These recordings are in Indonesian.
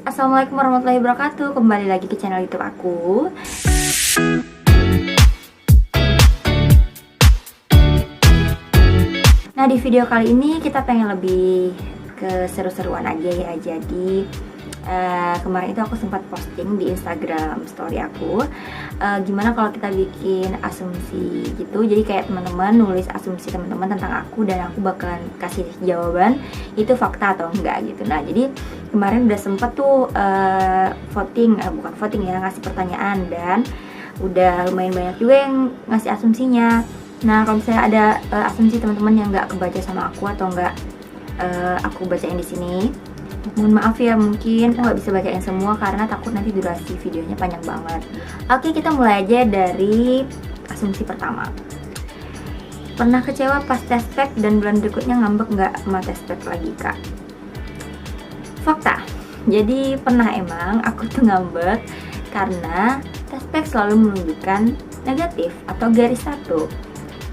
Assalamualaikum warahmatullahi wabarakatuh. Kembali lagi ke channel YouTube aku. Nah, di video kali ini kita pengen lebih ke seru-seruan aja ya. Jadi kemarin itu aku sempat posting di Instagram story aku, gimana kalau kita bikin asumsi gitu. Jadi kayak teman-teman nulis asumsi teman-teman tentang aku dan aku bakalan kasih jawaban itu fakta atau enggak gitu. Nah, jadi kemarin udah sempet tuh bukan voting ya, ngasih pertanyaan, dan udah lumayan banyak juga yang ngasih asumsinya. Nah, kalau misalnya ada asumsi teman-teman yang nggak kebaca sama aku atau nggak aku bacain di sini, mohon maaf ya, mungkin aku nggak bisa bacain semua karena takut nanti durasi videonya panjang banget. Oke, kita mulai aja dari asumsi pertama. Pernah kecewa pas test pack dan bulan berikutnya ngambek nggak sama test pack lagi, Kak? Fakta. Jadi pernah emang aku tuh ngambek karena test pack selalu menunjukkan negatif atau garis satu.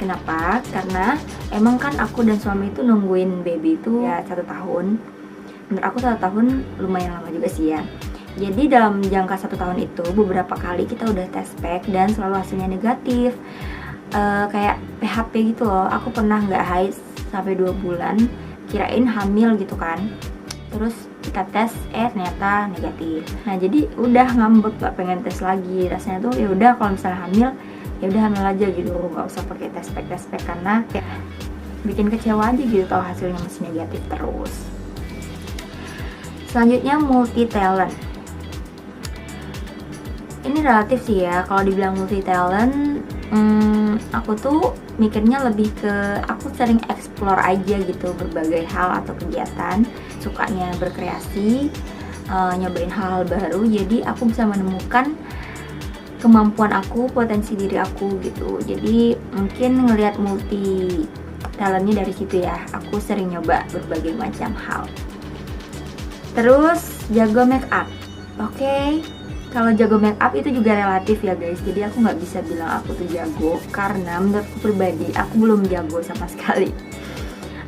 Kenapa? Karena emang kan aku dan suami itu nungguin baby itu ya 1 tahun. Menurut aku 1 tahun lumayan lama juga sih ya. Jadi dalam jangka 1 tahun itu beberapa kali kita udah test pack dan selalu hasilnya negatif. Kayak PHP gitu loh. Aku pernah nggak haid sampai 2 bulan, kirain hamil gitu kan. Terus kita tes, ternyata negatif. Nah, jadi udah ngambek, gak pengen tes lagi. Rasanya tuh ya udah kalau misalnya hamil, ya udah hamil aja gitu, nggak usah pakai test pack karena kayak bikin kecewa aja gitu tahu hasilnya masih negatif terus. Selanjutnya multi talent. Ini relatif sih ya. Kalau dibilang multi talent, aku tuh mikirnya lebih ke aku sering explore aja gitu berbagai hal atau kegiatan, sukanya berkreasi, nyobain hal-hal baru. Jadi aku bisa menemukan kemampuan aku, potensi diri aku gitu. Jadi mungkin ngelihat multi talentnya dari situ ya. Aku sering nyoba berbagai macam hal. Terus jago make up. Oke. Kalau jago make up itu juga relatif ya guys. Jadi aku nggak bisa bilang aku tuh jago karena menurutku pribadi aku belum jago sama sekali.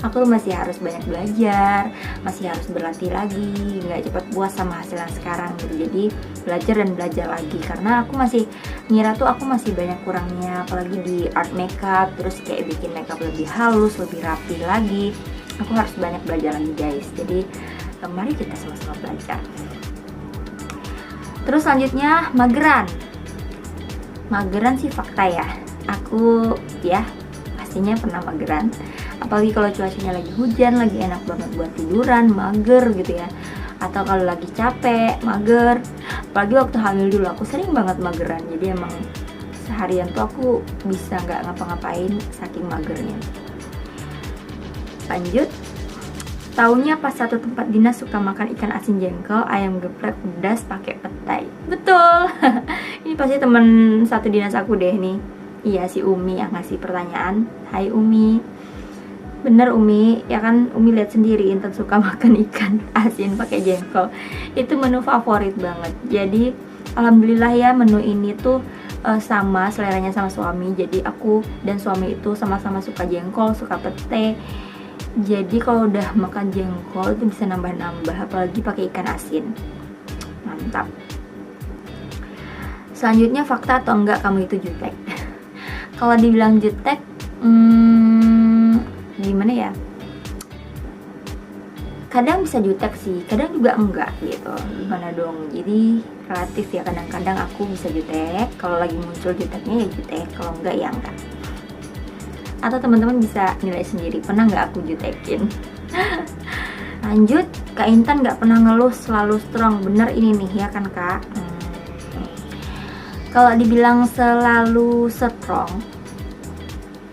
Aku masih harus banyak belajar, masih harus berlatih lagi, nggak cepat puas sama hasil yang sekarang gitu. Jadi belajar dan belajar lagi karena aku masih ngira tuh aku masih banyak kurangnya, apalagi di art makeup. Terus kayak bikin makeup lebih halus, lebih rapi lagi. Aku harus banyak belajar lagi guys. Jadi mari kita sama-sama belajar. Terus selanjutnya mageran. Mageran sih fakta ya. Aku ya pastinya pernah mageran. Apalagi kalau cuacanya lagi hujan, lagi enak banget buat tiduran, mager gitu ya. Atau kalau lagi capek, mager. Apalagi waktu hamil dulu aku sering banget mageran. Jadi emang seharian tuh aku bisa nggak ngapa-ngapain saking magernya. Lanjut. Taunya pas satu tempat dinas suka makan ikan asin jengkol, ayam geprek pedas pakai petai. Betul. Ini pasti temen satu dinas aku deh nih. Iya, si Umi yang ngasih pertanyaan. Hai Umi. Bener Umi, ya kan Umi lihat sendiri Intan suka makan ikan asin pakai jengkol. Itu menu favorit banget. Jadi alhamdulillah ya menu ini tuh sama seleranya sama suami. Jadi aku dan suami itu sama-sama suka jengkol, suka pete. Jadi kalau udah makan jengkol itu bisa nambah-nambah, apalagi pakai ikan asin. Mantap. Selanjutnya fakta atau enggak kamu itu jutek. Kalau dibilang jutek, gimana ya? Kadang bisa jutek sih, kadang juga enggak gitu. Gimana dong? Jadi relatif ya, kadang-kadang aku bisa jutek. Kalau lagi muncul juteknya ya jutek, kalau enggak ya enggak. Atau teman-teman bisa nilai sendiri, pernah nggak aku jutekin. Lanjut, Kak Intan nggak pernah ngeluh, selalu strong. Bener ini nih ya kan Kak? Kalau dibilang selalu strong,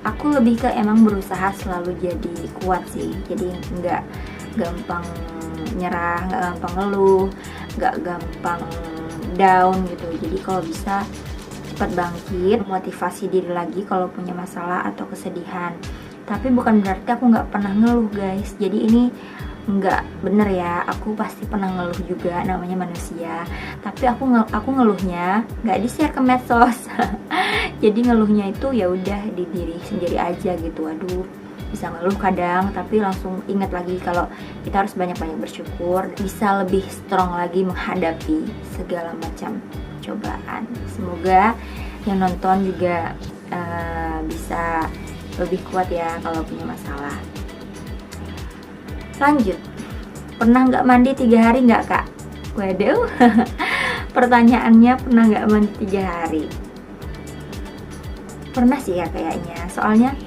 aku lebih ke emang berusaha selalu jadi kuat sih. Jadi nggak gampang nyerah, nggak gampang ngeluh, nggak gampang down gitu. Jadi kalau bisa cepat bangkit, motivasi diri lagi kalau punya masalah atau kesedihan. Tapi bukan berarti aku nggak pernah ngeluh guys. Jadi ini nggak bener ya, aku pasti pernah ngeluh juga, namanya manusia. Tapi aku ngeluhnya nggak di-share ke medsos. Jadi ngeluhnya itu ya udah di diri sendiri aja gitu. Aduh, bisa ngeluh kadang, tapi langsung ingat lagi kalau kita harus banyak-banyak bersyukur, bisa lebih strong lagi menghadapi segala macam cobaan. Semoga yang nonton juga bisa lebih kuat ya kalau punya masalah. Lanjut, pernah nggak mandi 3 hari nggak kak? Waduh, pertanyaannya pernah nggak mandi 3 hari? Pernah sih ya kayaknya, soalnya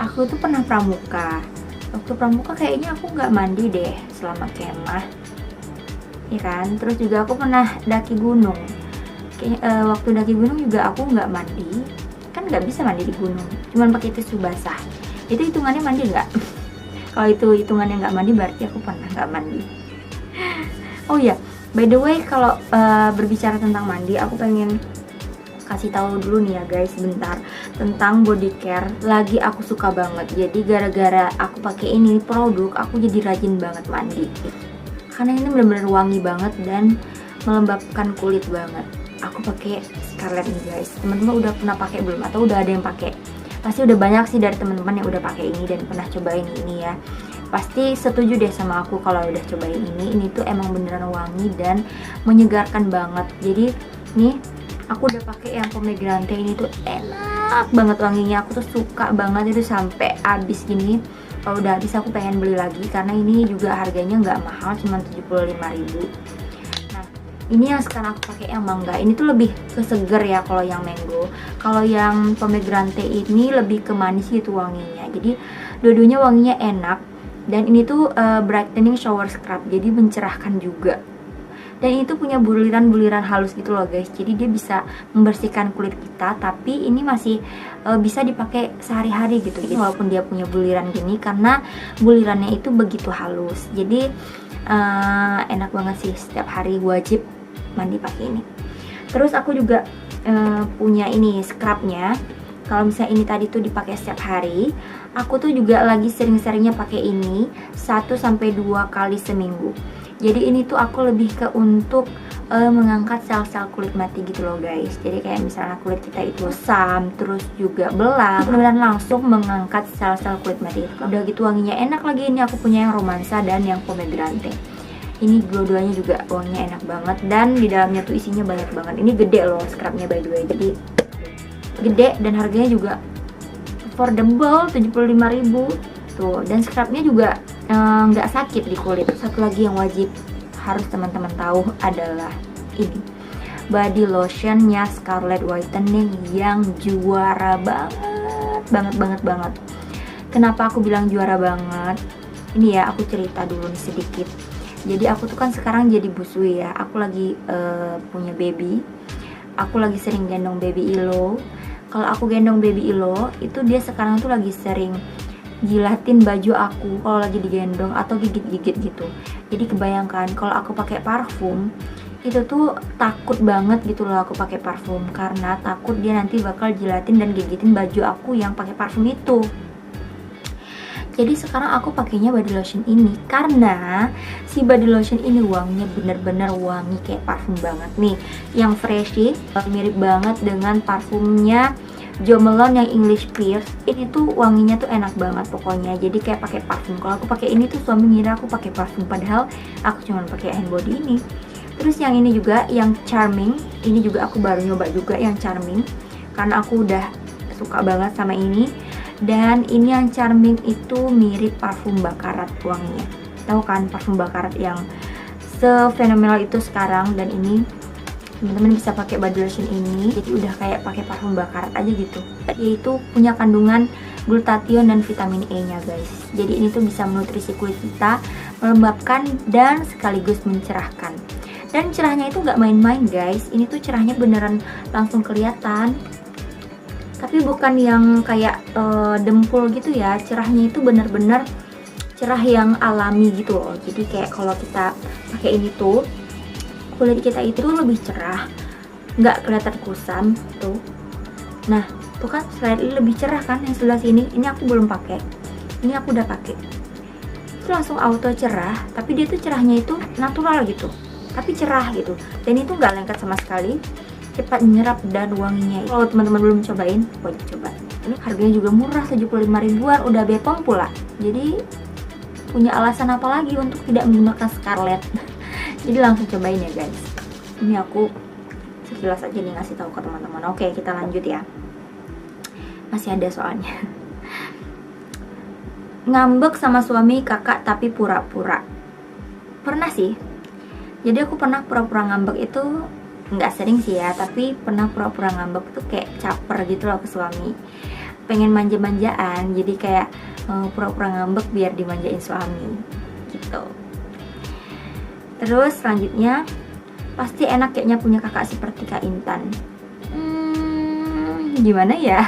aku tuh pernah pramuka. Waktu pramuka kayaknya aku nggak mandi deh selama kemah, ya kan? Terus juga aku pernah daki gunung. Waktu daki gunung juga aku nggak mandi, kan nggak bisa mandi di gunung, cuman pakai tisu basah. Itu hitungannya mandi nggak? Kalau itu hitungannya nggak mandi, berarti aku pernah nggak mandi. Oh ya, by the way, kalau berbicara tentang mandi, aku pengen kasih tahu dulu nih ya guys, bentar, tentang body care. Lagi aku suka banget. Jadi gara-gara aku pakai ini produk, aku jadi rajin banget mandi. Karena ini benar-benar wangi banget dan melembabkan kulit banget. Aku pakai Scarlett nih guys. Teman-teman udah pernah pakai belum? Atau udah ada yang pakai? Pasti udah banyak sih dari teman-teman yang udah pakai ini dan pernah cobain ini ya. Pasti setuju deh sama aku kalau udah cobain ini. Ini tuh emang beneran wangi dan menyegarkan banget. Jadi nih aku udah pakai yang pomegranate ini tuh enak banget wanginya. Aku tuh suka banget, itu sampai habis gini. Kalau udah habis aku pengen beli lagi karena ini juga harganya nggak mahal, cuma 75.000. Ini yang sekarang aku pakai yang mangga. Ini tuh lebih ke seger ya kalau yang mango. Kalau yang pomegranate ini lebih ke manis gitu wanginya. Jadi dua-duanya wanginya enak. Dan ini tuh brightening shower scrub. Jadi mencerahkan juga. Dan itu punya buliran-buliran halus gitu loh guys. Jadi dia bisa membersihkan kulit kita, tapi ini masih bisa dipakai sehari-hari gitu. Jadi walaupun dia punya buliran gini, karena bulirannya itu begitu halus. Jadi enak banget sih, setiap hari wajib mandi pakai ini. Terus aku juga punya ini scrubnya. Kalau misalnya ini tadi tuh dipakai setiap hari, aku tuh juga lagi sering-seringnya pakai ini 1-2 kali seminggu. Jadi ini tuh aku lebih ke untuk mengangkat sel-sel kulit mati gitu loh guys. Jadi kayak misalnya kulit kita itu kusam, terus juga belang, beneran langsung mengangkat sel-sel kulit mati. Udah gitu wanginya enak lagi. Ini aku punya yang romansa dan yang pomegranate. Ini dua-duanya juga wanginya enak banget dan di dalamnya tuh isinya banyak banget. Ini gede loh scrubnya by the way. Jadi gede dan harganya juga affordable, 75.000 tuh. Dan scrubnya juga nggak sakit di kulit. Satu lagi yang wajib harus teman-teman tahu adalah ini, body lotionnya Scarlett Whitening yang juara banget. Kenapa aku bilang juara banget? Ini ya, aku cerita dulu nih sedikit. Jadi aku tuh kan sekarang jadi busui ya. Aku lagi punya baby. Aku lagi sering gendong baby Ilo. Kalau aku gendong baby Ilo, itu dia sekarang tuh lagi sering jilatin baju aku kalau lagi digendong atau gigit-gigit gitu. Jadi kebayangkan kalau aku pakai parfum, itu tuh takut banget gitu loh aku pakai parfum, karena takut dia nanti bakal jilatin dan gigitin baju aku yang pakai parfum itu. Jadi sekarang aku pakainya body lotion ini karena si body lotion ini wanginya bener-bener wangi kayak parfum banget nih. Yang freshy, mirip banget dengan parfumnya Jo Malone yang English Pears. Ini tuh wanginya tuh enak banget pokoknya. Jadi kayak pakai parfum. Kalau aku pakai ini tuh suami ngira aku pakai parfum, padahal aku cuma pakai hand body ini. Terus yang ini juga, yang Charming. Ini juga aku baru nyoba juga yang Charming karena aku udah suka banget sama ini. Dan ini yang Charming itu mirip parfum Baccarat wanginya. Tahu kan parfum Baccarat yang sefenomenal itu sekarang. Dan ini teman-teman bisa pakai body lotion ini, jadi udah kayak pakai parfum Baccarat aja gitu. Yaitu punya kandungan glutathione dan vitamin E nya guys. Jadi ini tuh bisa menutrisi kulit kita, melembabkan dan sekaligus mencerahkan. Dan cerahnya itu nggak main-main guys. Ini tuh cerahnya beneran langsung kelihatan. Tapi bukan yang kayak dempul gitu ya. Cerahnya itu bener-bener cerah yang alami gitu loh. Jadi kayak kalau kita pakai ini tuh kulit kita itu lebih cerah, nggak kelihatan kusam tuh. Nah tuh kan selain lebih cerah kan yang sebelah sini. Ini aku belum pakai, ini aku udah pakai. Itu langsung auto cerah, tapi dia tuh cerahnya itu natural gitu, tapi cerah gitu. Dan itu nggak lengket sama sekali, cepat menyerap dan wanginya. Kalau teman-teman belum cobain, wajib coba. Ini harganya juga murah, 75 ribuan, udah Bepom pula. Jadi punya alasan apa lagi untuk tidak menggunakan Scarlett. Jadi langsung cobain ya guys. Ini aku sekilas aja nih ngasih tahu ke teman-teman. Oke, kita lanjut ya. Masih ada soalnya. Ngambek sama suami kakak tapi pura-pura. Pernah sih. Jadi aku pernah pura-pura ngambek itu, nggak sering sih ya, tapi pernah pura-pura ngambek tuh kayak caper gitu loh ke suami. Pengen manja-manjaan, jadi kayak pura-pura ngambek biar dimanjain suami gitu. Terus selanjutnya, pasti enak kayaknya punya kakak seperti Kak Intan. Gimana ya?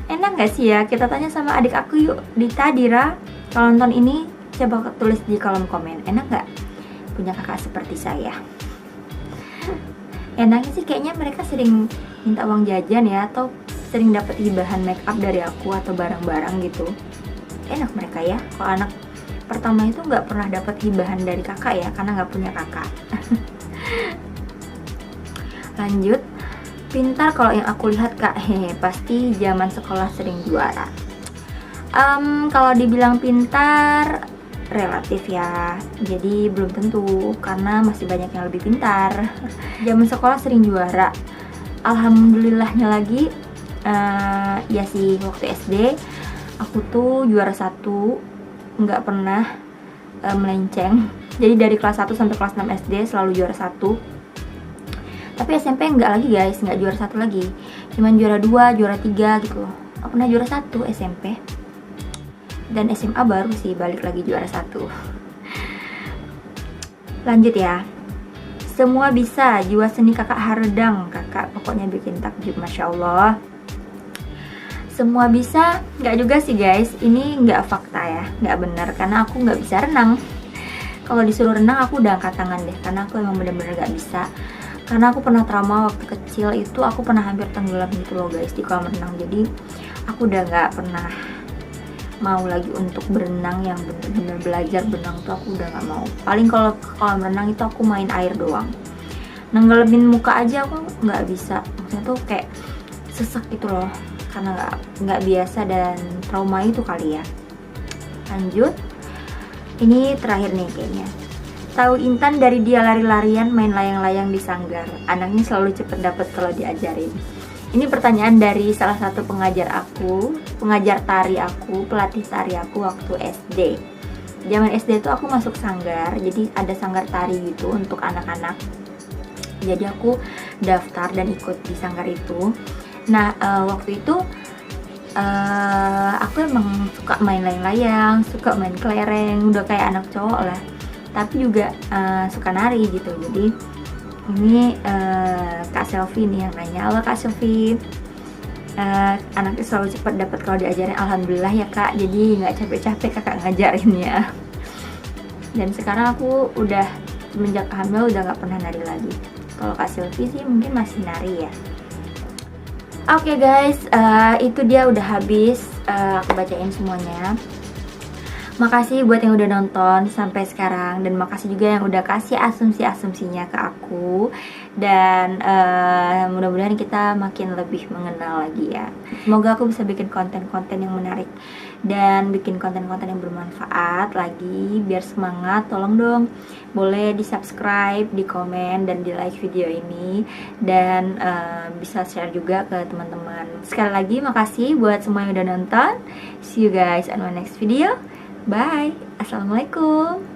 Enak gak sih ya? Kita tanya sama adik aku yuk, Dita, Dira. Kalau nonton ini, coba tulis di kolom komen. Enak gak punya kakak seperti saya? Enaknya sih kayaknya mereka sering minta uang jajan ya, atau sering dapat hibahan make up dari aku atau barang-barang gitu. Enak mereka ya. Kalau anak pertama itu nggak pernah dapat hibahan dari kakak ya, karena nggak punya kakak. Lanjut. Pintar kalau yang aku lihat kak, hehe, pasti zaman sekolah sering juara. Kalau dibilang pintar relatif ya, jadi belum tentu karena masih banyak yang lebih pintar. Zaman sekolah sering juara, alhamdulillahnya lagi ya sih, waktu SD aku tuh juara 1, nggak pernah melenceng. Jadi dari kelas 1 sampai kelas 6 SD selalu juara 1. Tapi SMP nggak lagi guys, nggak juara 1 lagi, cuman juara 2, juara 3 gitu loh. Aku pernah juara 1 SMP, dan SMA baru sih balik lagi juara 1. Lanjut ya. Semua bisa, jiwa seni kakak hardang. Kakak pokoknya bikin takjub, Masya Allah. Semua bisa, nggak juga sih guys. Ini nggak fakta ya, nggak benar, karena aku nggak bisa renang. Kalau disuruh renang aku udah angkat tangan deh, karena aku emang bener-bener nggak bisa. Karena aku pernah trauma waktu kecil itu, aku pernah hampir tenggelam gitu loh guys di kolam renang. Jadi aku udah nggak pernah mau lagi untuk berenang, yang bener-bener belajar berenang tuh aku udah nggak mau. Paling kalau ke kolam renang itu aku main air doang, nenggelamin muka aja aku nggak bisa. Maksudnya tuh kayak sesek gitu loh, karena nggak biasa dan trauma itu kali ya. Lanjut, ini terakhir nih kayaknya. Tahu Intan dari dia lari-larian main layang-layang di sanggar. Anaknya selalu cepet dapet kalau diajarin. Ini pertanyaan dari salah satu pengajar aku, pengajar tari aku, pelatih tari aku waktu SD. Zaman SD itu aku masuk sanggar, jadi ada sanggar tari gitu untuk anak-anak. Jadi aku daftar dan ikut di sanggar itu. Nah waktu itu aku emang suka main layang-layang, suka main kelereng, udah kayak anak cowok lah. Tapi juga suka nari gitu. Jadi ini Kak Selvi nih yang nanya. Halo Kak Selvi, anaknya selalu cepat dapat kalau diajarin. Alhamdulillah ya Kak, jadi nggak capek-capek kakak ngajarinnya. Dan sekarang aku udah semenjak hamil udah nggak pernah nari lagi. Kalau Kak Selvi sih mungkin masih nari ya. Oke guys, itu dia udah habis aku bacain semuanya. Makasih buat yang udah nonton sampai sekarang, dan makasih juga yang udah kasih asumsi-asumsinya ke aku. Dan mudah-mudahan kita makin lebih mengenal lagi ya. Semoga aku bisa bikin konten-konten yang menarik dan bikin konten-konten yang bermanfaat lagi. Biar semangat, tolong dong boleh di subscribe, di komen, dan di like video ini. Dan bisa share juga ke teman-teman. Sekali lagi makasih buat semua yang udah nonton. See you guys on my next video. Bye. Assalamualaikum.